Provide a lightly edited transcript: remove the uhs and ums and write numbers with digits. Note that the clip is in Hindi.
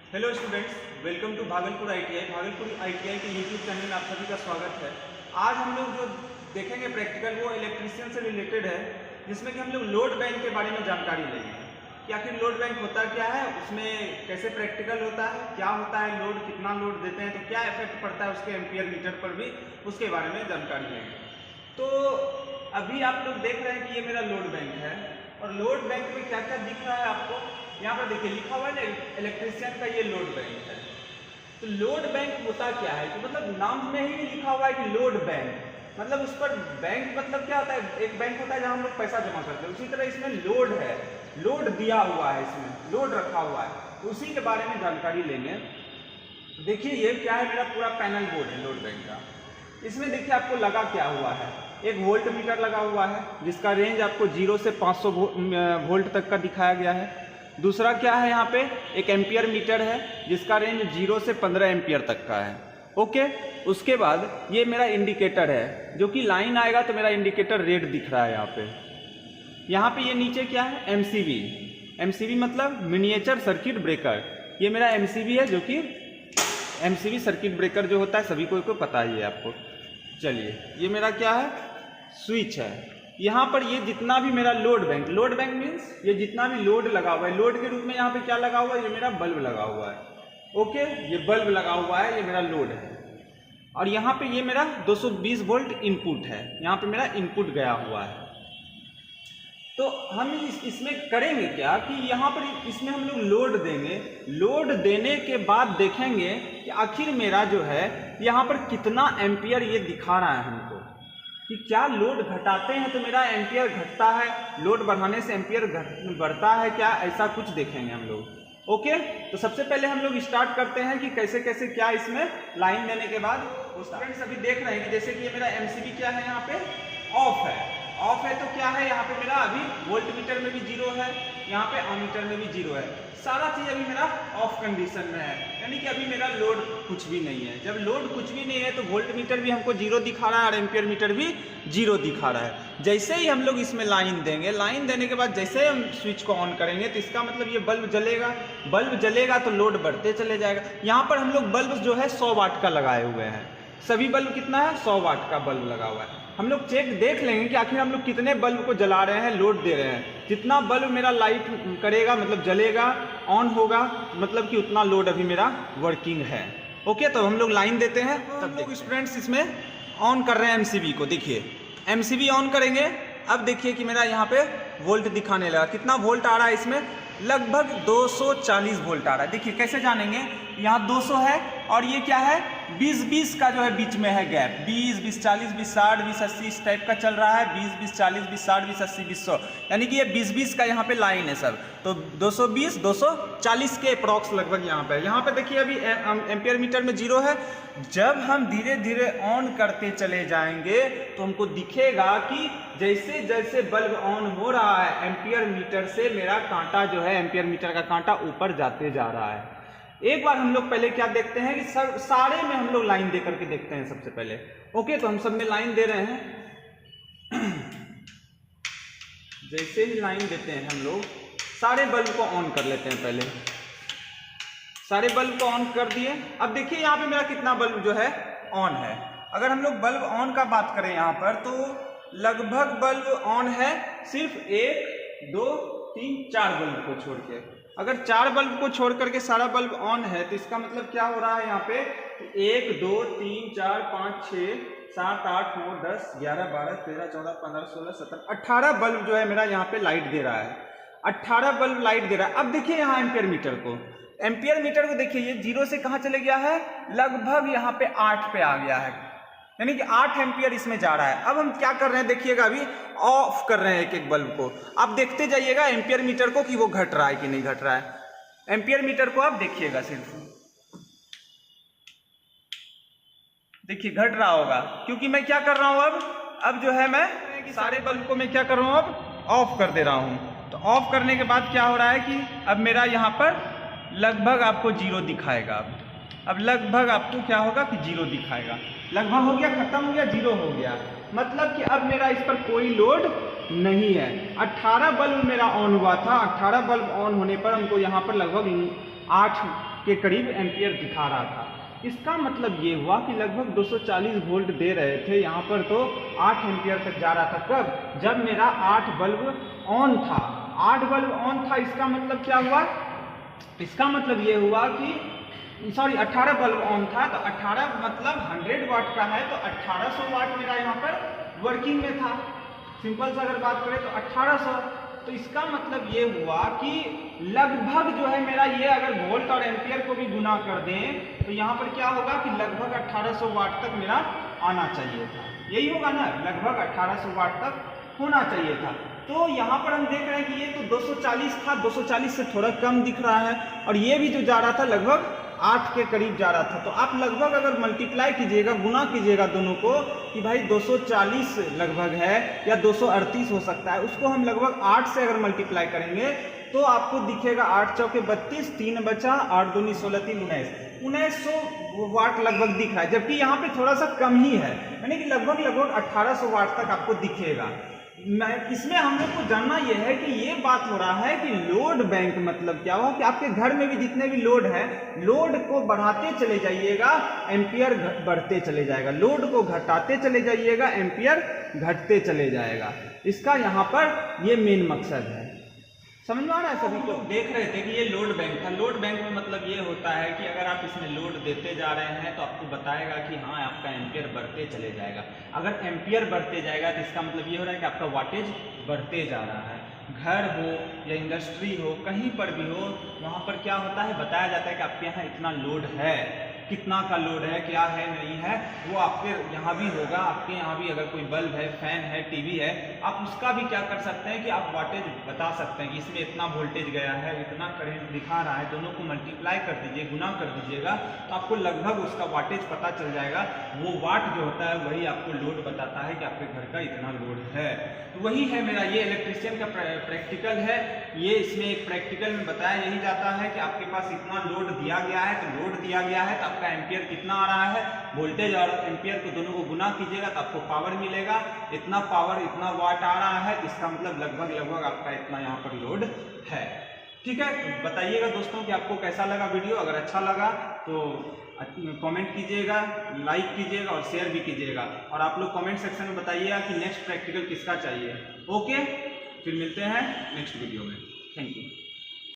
Hello students, welcome to Bhagalpur ITI. Bhagalpur ITI के यूट्यूब चैनल में आप सभी का स्वागत है। आज हम लोग जो देखेंगे प्रैक्टिकल वो इलेक्ट्रीशियन से रिलेटेड है, जिसमें कि हम लोग लोड बैंक के बारे में जानकारी लेंगे कि आखिर लोड बैंक होता क्या है, उसमें कैसे प्रैक्टिकल होता है, क्या होता है लोड, कितना लोड देते हैं तो क्या इफेक्ट पड़ता है उसके एम्पियर मीटर पर भी, उसके बारे में जानकारी लेंगे। तो अभी आप लोग देख रहे हैं कि ये मेरा लोड बैंक है और लोड बैंक में क्या क्या दिख रहा है आपको यहाँ पर देखिए लिखा हुआ है ना, इलेक्ट्रीशियन का ये लोड बैंक है। तो लोड बैंक होता क्या है कि मतलब नाम में ही लिखा हुआ है कि लोड बैंक, मतलब उस पर बैंक मतलब क्या होता है, एक बैंक होता है जहाँ हम लोग पैसा जमा करते हैं, उसी तरह इसमें लोड है, लोड दिया हुआ है, इसमें लोड रखा हुआ है, तो उसी के बारे में जानकारी लेंगे। देखिए ये क्या है, मेरा पूरा पैनल बोर्ड है लोड बैंक का। इसमें देखिए आपको लगा क्या हुआ है, एक वोल्ट मीटर लगा हुआ है जिसका रेंज आपको 0 से 500 वोल्ट तक का दिखाया गया है। दूसरा क्या है, यहाँ पे एक एम्पियर मीटर है जिसका रेंज 0 से 15 एम्पियर तक का है। ओके, उसके बाद ये मेरा इंडिकेटर है, जो कि लाइन आएगा तो मेरा इंडिकेटर रेड दिख रहा है यहाँ पे। यहाँ पे ये नीचे क्या है, एमसीबी। एमसीबी मतलब मिनिएचर सर्किट ब्रेकर। ये मेरा एमसीबी है, जो कि एमसीबी सर्किट ब्रेकर जो होता है सभी को पता ही है आपको। चलिए ये मेरा क्या है, स्विच है। यहाँ पर ये जितना भी मेरा लोड बैंक मीन्स ये जितना भी लोड लगा हुआ है, लोड के रूप में यहाँ पे क्या लगा हुआ है, ये मेरा बल्ब लगा हुआ है। ओके, ये बल्ब लगा हुआ है, ये मेरा लोड है। और यहाँ पे ये मेरा 220 वोल्ट इनपुट है, यहाँ पे मेरा इनपुट गया हुआ है। तो हम इसमें करेंगे क्या कि यहाँ पर इसमें हम लोग लोड देंगे। लोड देने के बाद देखेंगे कि आखिर मेरा जो है यहाँ पर कितना एम्पियर ये दिखा रहा है हमको, कि क्या लोड घटाते हैं तो मेरा एम्पियर घटता है, लोड बढ़ाने से एम्पियर बढ़ता है क्या, ऐसा कुछ देखेंगे हम लोग। ओके, तो सबसे पहले हम लोग स्टार्ट करते हैं कि कैसे कैसे क्या इसमें लाइन देने के बाद। स्टूडेंट्स अभी देख रहे हैं कि जैसे कि ये मेरा एमसीबी क्या है, यहाँ पे ऑफ है। ऑफ है तो क्या है, यहाँ पे मेरा अभी वोल्ट मीटर में भी 0 है, यहाँ पे अमीटर में भी 0 है, सारा चीज अभी मेरा ऑफ कंडीशन में है, यानी कि अभी मेरा लोड कुछ भी नहीं है। जब लोड कुछ भी नहीं है तो वोल्ट मीटर भी हमको 0 दिखा रहा है और एम्पियर मीटर भी 0 दिखा रहा है। जैसे ही हम लोग इसमें लाइन देंगे, लाइन देने के बाद जैसे हम स्विच को ऑन करेंगे तो इसका मतलब ये बल्ब जलेगा। बल्ब जलेगा तो लोड बढ़ते चले जाएगा। यहाँ पर हम लोग बल्ब जो है 100 वाट का लगाए हुए हैं, सभी बल्ब कितना है, 100 वाट का बल्ब लगा हुआ है। हम लोग चेक देख लेंगे कि आखिर हम लोग कितने बल्ब को जला रहे हैं, लोड दे रहे हैं। जितना बल्ब मेरा लाइट करेगा मतलब जलेगा, ऑन होगा, मतलब कि उतना लोड अभी मेरा वर्किंग है। ओके, तो हम लोग लाइन देते हैं। तब लोग स्टूडेंट्स इसमें ऑन कर रहे हैं एमसीबी को। देखिए एमसीबी ऑन करेंगे, अब देखिए कि मेरा यहाँ पे वोल्ट दिखाने लगा। कितना वोल्ट आ रहा है इसमें, लगभग 240 वोल्ट आ रहा है। देखिए कैसे जानेंगे, यहाँ 200 है और ये क्या है 20-20 का जो है बीच में है गैप, 20-20 40 20 60 20 80 इस टाइप का चल रहा है, 20-20 40 20 60 20 80 20 100, यानी कि ये 20-20 का यहाँ पे लाइन है सब। तो 220 240 के अप्रॉक्स लगभग यहाँ पे देखिए अभी एम्पियर मीटर में 0 है। जब हम धीरे धीरे ऑन करते चले जाएंगे तो हमको दिखेगा कि जैसे जैसे बल्ब ऑन हो रहा है एम्पियर मीटर से मेरा कांटा जो है, एम्पियर मीटर का कांटा ऊपर जाते जा रहा है। एक बार हम लोग पहले क्या देखते हैं कि सारे में हम लोग लाइन दे करके देखते हैं सबसे पहले। ओके, तो हम सब में लाइन दे रहे हैं। जैसे ही लाइन देते हैं हम लोग सारे बल्ब को ऑन कर लेते हैं। पहले सारे बल्ब को ऑन कर दिए। अब देखिए यहाँ पे मेरा कितना बल्ब जो है ऑन है। अगर हम लोग बल्ब ऑन का बात करें यहाँ पर तो लगभग बल्ब ऑन है सिर्फ 1 2 3 4 बल्ब को छोड़ के। अगर 4 बल्ब को छोड़ करके सारा बल्ब ऑन है तो इसका मतलब क्या हो रहा है, यहाँ पे 1 2 3 4 5 6 7 8 9 10 11 12 13 14 15 16 17 18 बल्ब जो है मेरा यहाँ पे लाइट दे रहा है। 18 बल्ब लाइट दे रहा है। अब देखिए यहाँ एम्पियर मीटर को, एम्पियर मीटर को देखिए ये 0 से कहाँ चले गया है, लगभग यहाँ पे 8 पे आ गया है, यानी कि 8 एम्पियर इसमें जा रहा है। अब हम क्या कर रहे हैं देखिएगा, अभी ऑफ कर रहे हैं एक एक बल्ब को। आप देखते जाइएगा एम्पियर मीटर को कि वो घट रहा है कि नहीं घट रहा है। एम्पियर मीटर को आप देखिएगा, सिर्फ देखिए घट रहा होगा, क्योंकि मैं क्या कर रहा हूं अब जो है मैं सारे बल्ब को मैं क्या कर रहा हूं, अब ऑफ कर दे रहा हूं। तो ऑफ करने के बाद क्या हो रहा है कि अब मेरा यहाँ पर लगभग आपको 0 दिखाएगा। अब लगभग आपको क्या होगा कि 0 दिखाएगा। लगभग हो गया, खत्म हो गया, 0 हो गया, मतलब कि अब मेरा इस पर कोई लोड नहीं है। 18 बल्ब मेरा ऑन हुआ था, 18 बल्ब ऑन होने पर हमको यहाँ पर लगभग 8 के करीब एम्पियर दिखा रहा था। इसका मतलब ये हुआ कि लगभग 240 वोल्ट दे रहे थे यहाँ पर, तो 8 एम्पियर तक जा रहा था। कब? जब मेरा 8 बल्ब ऑन था। 8 बल्ब ऑन था, इसका मतलब क्या हुआ? इसका मतलब ये हुआ कि 18 बल्ब ऑन था, तो 18 मतलब 100 वाट का है, तो 1800 वाट मेरा यहाँ पर वर्किंग में था। सिंपल सा अगर बात करें तो 1800, तो इसका मतलब ये हुआ कि लगभग जो है मेरा ये, अगर वोल्ट और एम्पियर को भी गुना कर दें तो यहाँ पर क्या होगा कि लगभग 1800 वाट तक मेरा आना चाहिए था। यही होगा ना, लगभग 1800 वाट तक होना चाहिए था। तो यहाँ पर हम देख रहे हैं कि ये तो 240 था, 240 से थोड़ा कम दिख रहा है, और ये भी जो जा रहा था लगभग 8 के करीब जा रहा था। तो आप लगभग अगर मल्टीप्लाई कीजिएगा, गुना कीजिएगा दोनों को, कि भाई 240 लगभग है या 238 हो सकता है, उसको हम लगभग 8 से अगर मल्टीप्लाई करेंगे तो आपको दिखेगा 8 चौके 32, 3 बचा, 8 दूनी 16, 3 19, 1900 वाट लगभग दिख रहा है। जबकि यहाँ पे थोड़ा सा कम ही है, यानी कि लगभग 1800 वाट तक आपको दिखेगा। इसमें हम लोग को जानना यह है कि ये बात हो रहा है कि लोड बैंक मतलब क्या हुआ कि आपके घर में भी जितने भी लोड है, लोड को बढ़ाते चले जाइएगा, एम्पियर बढ़ते चले जाएगा, लोड को घटाते चले जाइएगा, एम्पियर घटते चले जाएगा। इसका यहाँ पर ये मेन मकसद है। समझ में आ रहा है सभी को? देख रहे थे कि ये लोड बैंक था। लोड बैंक में मतलब ये होता है कि अगर आप इसमें लोड देते जा रहे हैं तो आपको बताएगा कि हाँ आपका एम्पियर बढ़ते चले जाएगा। अगर एम्पियर बढ़ते जाएगा तो इसका मतलब ये हो रहा है कि आपका वाटेज बढ़ते जा रहा है। घर हो या इंडस्ट्री हो, कहीं पर भी हो, वहाँ पर क्या होता है, बताया जाता है कि आपके यहाँ इतना लोड है, कितना का लोड है, क्या है नहीं है, वो आपके यहाँ भी होगा। आपके यहाँ भी अगर कोई बल्ब है, फैन है, टीवी है, आप उसका भी क्या कर सकते हैं कि आप वाटेज बता सकते हैं कि इसमें इतना वोल्टेज गया है, इतना करंट दिखा रहा है, दोनों को मल्टीप्लाई कर दीजिए, गुना कर दीजिएगा, तो आपको लगभग उसका वाटेज पता चल जाएगा। वो वाट जो होता है वही आपको लोड बताता है कि आपके घर का इतना लोड है। तो वही है मेरा ये इलेक्ट्रीशियन का प्रैक्टिकल है। ये इसमें एक प्रैक्टिकल में बताया यही जाता है कि आपके पास इतना लोड दिया गया है, तो लोड दिया गया है तो आपका एम्पियर कितना आ रहा है, वोल्टेज और एम्पियर को दोनों को गुना कीजिएगा तो आपको पावर मिलेगा। इतना पावर, इतना वाट आ रहा है, इसका मतलब लगभग आपका इतना यहाँ पर लोड है। ठीक है, तो बताइएगा दोस्तों कि आपको कैसा लगा वीडियो। अगर अच्छा लगा तो कमेंट कीजिएगा, लाइक कीजिएगा और शेयर भी कीजिएगा, और आप लोग कमेंट सेक्शन में बताइएगा कि नेक्स्ट प्रैक्टिकल किसका चाहिए। ओके, फिर मिलते हैं नेक्स्ट वीडियो में। Thank you.